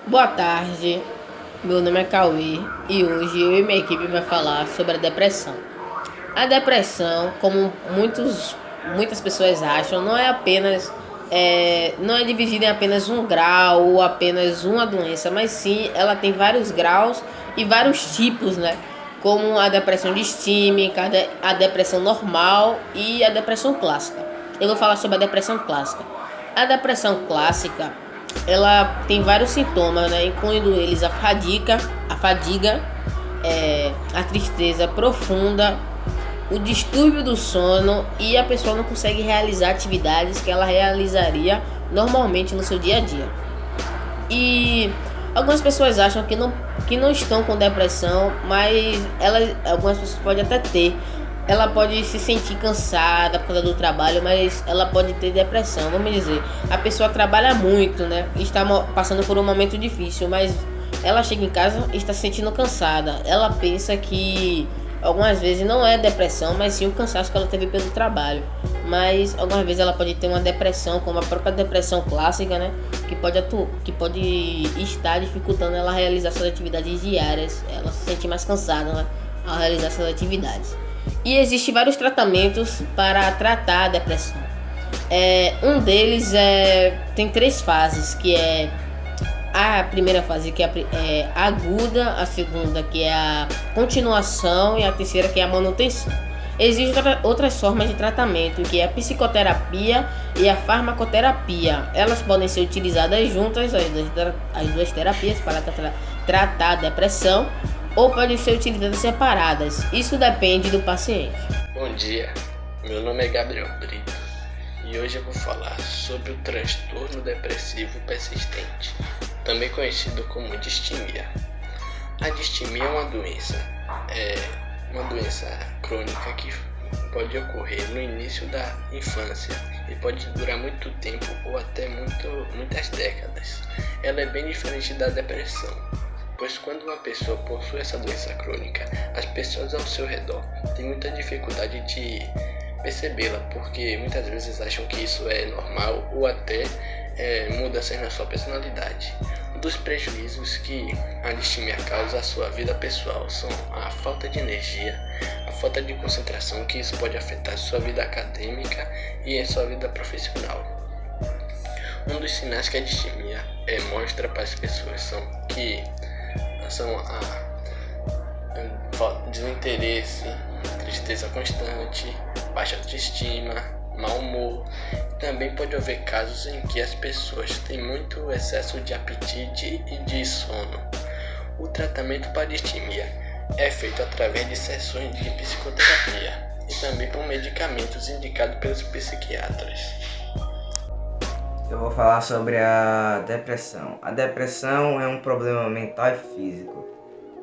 Boa tarde, meu nome é Cauê e hoje eu e minha equipe vai falar sobre a depressão. A depressão, como muitas pessoas acham, não é dividida em apenas um grau ou apenas uma doença, mas sim ela tem vários graus e vários tipos, né? Como a depressão distímica, a depressão normal e a depressão clássica. Eu vou falar sobre a depressão clássica. A depressão clássica ela tem vários sintomas, né? Incluindo eles a fadiga, a tristeza profunda, o distúrbio do sono e a pessoa não consegue realizar atividades que ela realizaria normalmente no seu dia a dia. E algumas pessoas acham que não estão com depressão, mas algumas pessoas podem até ter. Ela pode se sentir cansada por causa do trabalho, mas ela pode ter depressão. Vamos dizer, a pessoa trabalha muito, né? Está passando por um momento difícil, mas ela chega em casa e está se sentindo cansada. Ela pensa que algumas vezes não é depressão, mas sim o cansaço que ela teve pelo trabalho. Mas algumas vezes ela pode ter uma depressão, como a própria depressão clássica, né? Que pode estar dificultando ela realizar suas atividades diárias. Ela se sente mais cansada, né, ao realizar suas atividades. E existem vários tratamentos para tratar a depressão. Um deles tem 3 fases, que é a primeira fase que é aguda, a segunda que é a continuação e a terceira que é a manutenção. Existem outras formas de tratamento, que é a psicoterapia e a farmacoterapia. Elas podem ser utilizadas juntas, as duas terapias, para tratar a depressão, ou podem ser utilizadas separadas. Isso depende do paciente. Bom dia, meu nome é Gabriel Brito e hoje eu vou falar sobre o transtorno depressivo persistente, também conhecido como distimia. A distimia é uma doença crônica que pode ocorrer no início da infância e pode durar muito tempo ou até muitas décadas. Ela é bem diferente da depressão, pois quando uma pessoa possui essa doença crônica, as pessoas ao seu redor têm muita dificuldade de percebê-la, porque muitas vezes acham que isso é normal ou até mudanças na sua personalidade. Um dos prejuízos que a distimia causa à sua vida pessoal são a falta de energia, a falta de concentração, que isso pode afetar a sua vida acadêmica e a sua vida profissional. Um dos sinais que a distimia mostra para as pessoas são a desinteresse, tristeza constante, baixa autoestima, mau humor. Também pode haver casos em que as pessoas têm muito excesso de apetite e de sono. O tratamento para distimia é feito através de sessões de psicoterapia e também por medicamentos indicados pelos psiquiatras. Eu vou falar sobre a depressão. A depressão é um problema mental e físico.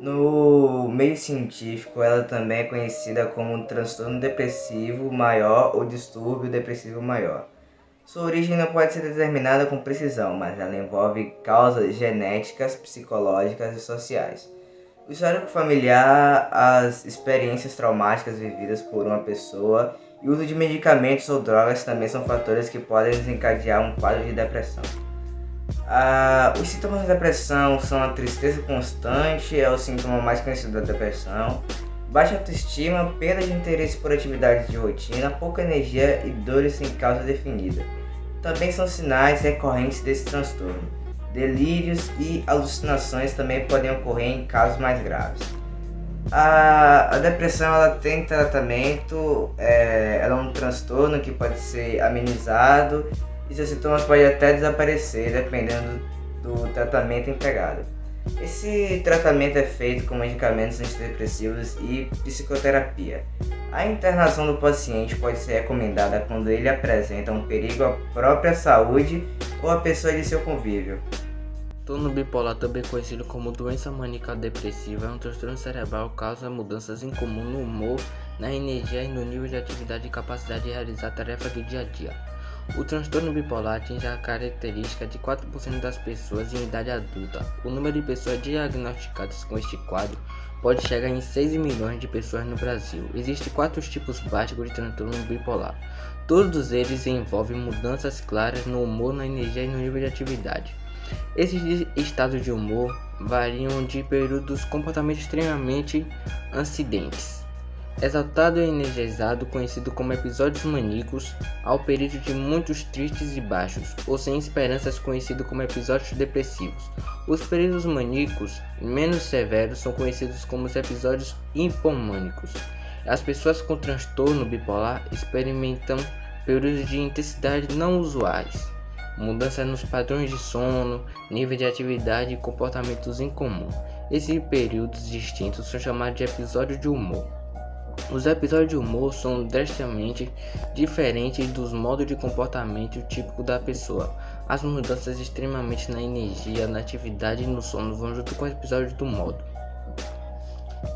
No meio científico, ela também é conhecida como transtorno depressivo maior ou distúrbio depressivo maior. Sua origem não pode ser determinada com precisão, mas ela envolve causas genéticas, psicológicas e sociais. O histórico familiar, as experiências traumáticas vividas por uma pessoa e o uso de medicamentos ou drogas também são fatores que podem desencadear um quadro de depressão. Os sintomas da depressão são a tristeza constante, é o sintoma mais conhecido da depressão, baixa autoestima, perda de interesse por atividades de rotina, pouca energia e dores sem causa definida. Também são sinais recorrentes desse transtorno. Delírios e alucinações também podem ocorrer em casos mais graves. A depressão ela tem tratamento, ela é um transtorno que pode ser amenizado e seus sintomas podem até desaparecer dependendo do tratamento empregado. Esse tratamento é feito com medicamentos antidepressivos e psicoterapia. A internação do paciente pode ser recomendada quando ele apresenta um perigo à própria saúde ou à pessoa de seu convívio. Transtorno bipolar, também conhecido como doença maníaca depressiva, é um transtorno cerebral que causa mudanças incomuns no humor, na energia e no nível de atividade e capacidade de realizar tarefas do dia a dia. O transtorno bipolar atinge a característica de 4% das pessoas em idade adulta. O número de pessoas diagnosticadas com este quadro pode chegar em 6 milhões de pessoas no Brasil. Existem 4 tipos básicos de transtorno bipolar. Todos eles envolvem mudanças claras no humor, na energia e no nível de atividade. Esses estados de humor variam de períodos comportamentos extremamente acidentes, exaltado e energizado, conhecido como episódios maníacos, ao período de muitos tristes e baixos, ou sem esperanças, conhecido como episódios depressivos. Os períodos maníacos menos severos são conhecidos como os episódios hipomânicos. As pessoas com transtorno bipolar experimentam períodos de intensidade não usuais, mudanças nos padrões de sono, nível de atividade e comportamentos incomuns. Esses períodos distintos são chamados de episódios de humor. Os episódios de humor são drasticamente diferentes dos modos de comportamento típico da pessoa. As mudanças extremamente na energia, na atividade e no sono vão junto com os episódios do modo.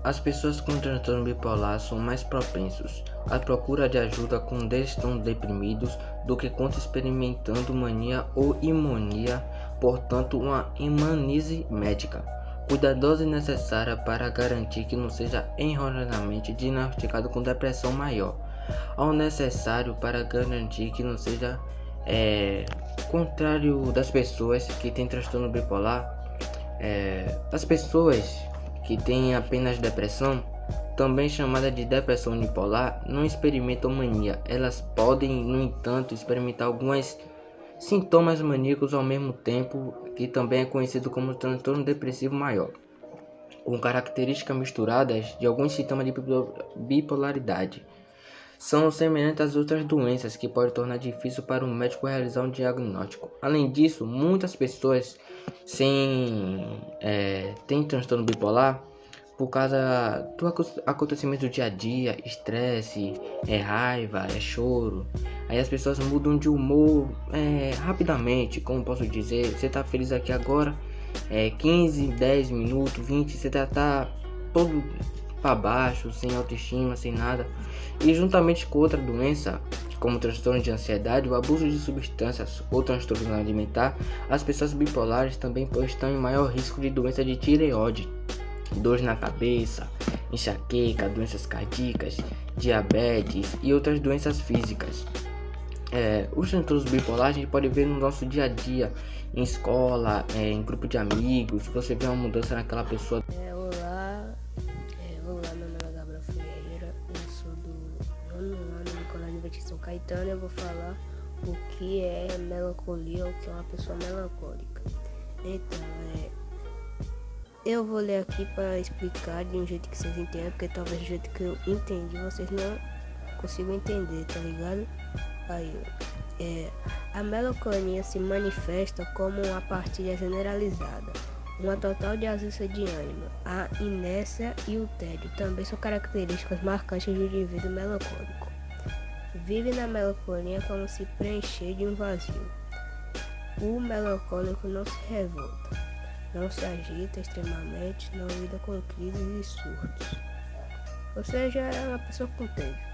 As pessoas com transtorno bipolar são mais propensos à procura de ajuda quando estão deprimidos do que quando experimentando mania ou hipomania, portanto uma imanise médica cuidadosa e necessária para garantir que não seja erroneamente diagnosticado com depressão maior, ao necessário para garantir que não seja contrário das pessoas que têm transtorno bipolar. As pessoas que têm apenas depressão, também chamada de depressão unipolar, não experimentam mania. Elas podem, no entanto, experimentar alguns sintomas maníacos ao mesmo tempo, que também é conhecido como transtorno depressivo maior, com características misturadas de alguns sintomas de bipolaridade. São semelhantes às outras doenças que podem tornar difícil para um médico realizar um diagnóstico. Além disso, muitas pessoas têm transtorno bipolar por causa do acontecimento do dia a dia, estresse, raiva, choro. Aí as pessoas mudam de humor rapidamente, como posso dizer, você tá feliz aqui agora, 15, 10 minutos, 20, você tá todo para baixo, sem autoestima, sem nada. E juntamente com outra doença, como transtorno de ansiedade, o abuso de substâncias ou transtorno alimentar, as pessoas bipolares também estão em maior risco de doença de tireoide, dores na cabeça, enxaqueca, doenças cardíacas, diabetes e outras doenças físicas. Os transtornos bipolares a gente pode ver no nosso dia a dia, em escola, em grupo de amigos. Você vê uma mudança naquela pessoa. Olá, meu nome é Gabriel Ferreira, eu sou do nono ano do Colégio Batista São Caetano. Eu vou falar o que é melancolia, o que é uma pessoa melancólica. Então, eu vou ler aqui para explicar de um jeito que vocês entendam, porque talvez do jeito que eu entendi vocês não consigam entender, tá ligado? A melancolia se manifesta como uma partilha generalizada, uma total de ausência de ânimo. A inércia e o tédio também são características marcantes do indivíduo melancólico. Vive na melancolia como se preencher de um vazio. O melancólico não se revolta, não se agita extremamente, não lida com crises e surtos. Ou seja, é uma pessoa com tédio.